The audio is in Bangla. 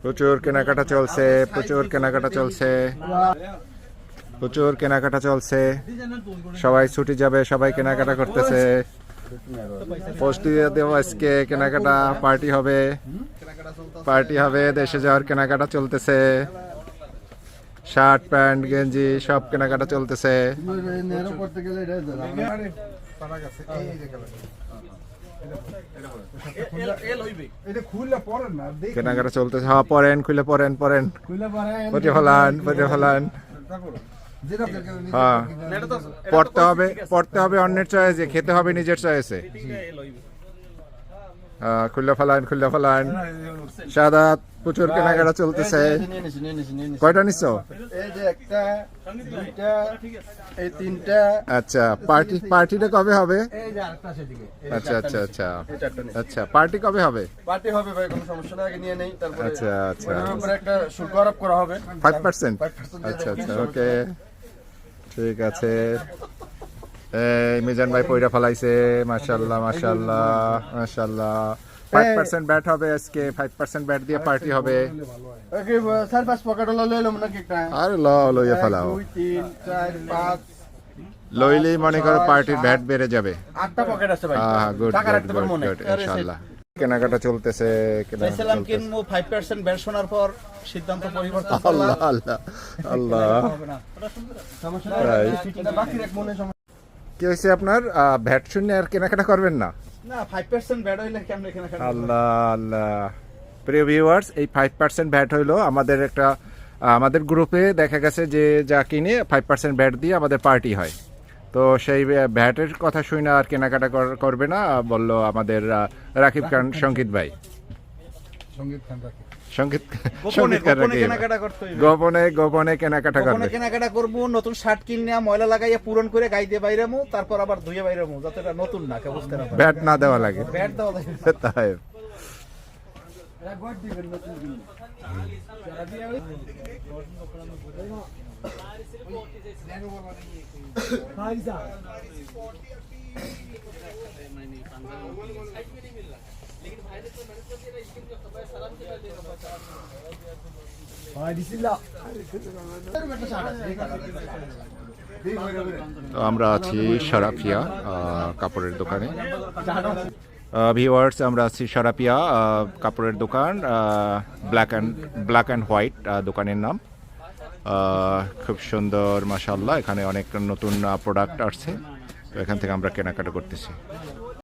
প্রচুর কেনাকাটা চলছে, প্রচুর কেনাকাটা চলছে, প্রচুর কেনাকাটা চলছে। সবাই ছুটি যাবে, সবাই কেনাকাটা করতেছে। পোস্ট দিয়ে দেবো আজকে, কেনাকাটা পার্টি হবে, পার্টি হবে। দেশে যাওয়ার কেনাকাটা চলতেছে, শার্ট প্যান্ট গেঞ্জি সব কেনাকাটা চলতেছে। কেনাকাটা চলতেছে। হ্যাঁ পরেন, খুলে পরেন, পরেন, পরে ফেলান, পরে ফেলান। হ্যাঁ পড়তে হবে, পড়তে হবে অন্যের চয়েসে, খেতে হবে নিজের চয়েসে। খুলে ফেলান, খুলে ফেলান। সাদাত প্রচুর কেনাকাটা চলতেছে। কয়টা নিচ্ছ? আচ্ছা পার্টি, পার্টিটা কবে হবে? আচ্ছা আচ্ছা আচ্ছা আচ্ছা পার্টি কবে হবে? পার্টি হবে ভাই, কোনো সমস্যা নাই, আগে নিয়ে নেই, তারপরে আচ্ছা আচ্ছা তারপরে একটা শুল্ক আরোপ করা হবে 5%। আচ্ছা আচ্ছা ওকে ঠিক আছে। এই মিজান ভাই পয়রা ফলাইছে, মাশাআল্লাহ মাশাআল্লাহ মাশাআল্লাহ। 5% ব্যাট হবে আজকে, 5% ব্যাট দিয়ে পার্টি হবে। ওকে 4-5 পকেট হলো লইলাম নাকি একটা? আর লইয়া ফেলাও, 2 3 4 5 লইলেই মনে করো পার্টির ব্যাট বেড়ে যাবে। 8টা পকেট আছে ভাই, হ্যাঁ গুড টাকা গুড রাখতে পারবো গুড না গুড ইনশাআল্লাহ। কেনাকাটা চলতেছে, কেনাকাটা চাইছিলাম চলতেছে। কিনবো 5% ব্যাট শোনার পর সিদ্ধান্ত পরিবর্তন আল্লাহ আল্লাহ আল্লাহ। হবে না। সমস্যা তাই? নাই, বাকি রাখ মনে সমস্যা কি হয়েছে আপনার? ব্যাট শূন্য আর কেনাকাটা করবেন না? না 5% ব্যাট হইলে কেমনে কেনা খাবে? আল্লাহ আল্লাহ। প্রিয় ভিউয়ার্স, এই 5% ব্যাট হইলো আমাদের একটা, আমাদের গ্রুপে দেখা গেছে যে যা কিনে 5% ব্যাট দিয়ে আমাদের পার্টি হয়। তো সেই ব্যাটের কথা শুনে আর কেনাকাটা করবে না বললো আমাদের রাকিব খান, সঙ্গীত ভাই, সঙ্গীত সঙ্গীত খান রাকিব। কেনাকাটা করতে হইবে। গোপনে গোপনে কেনাকাটা গোপনে করবে। কেনাকাটা করবো, নতুন শার্ট কিনে ময়লা লাগাইয়া পূরণ করে গাই দিয়ে বাইরামু, তারপর আবার ধুয়ে বাইরামু, যাতে এটা নতুন না কেউ বুঝতে না পারে। ব্যাট না দেওয়া লাগে। ব্যাট দেওয়া যাবে। তাই তো আমরা আছি সারাফিয়া কাপড়ের দোকানে। ভিউয়ার্স আমরা আছি সারাফিয়া কাপড়ের দোকান, ব্ল্যাক অ্যান্ড হোয়াইট দোকানের নাম। খুব সুন্দর মাশাআল্লাহ, এখানে অনেক নতুন প্রোডাক্ট আসছে, তো এখান থেকে আমরা কেনাকাটা করতেছি।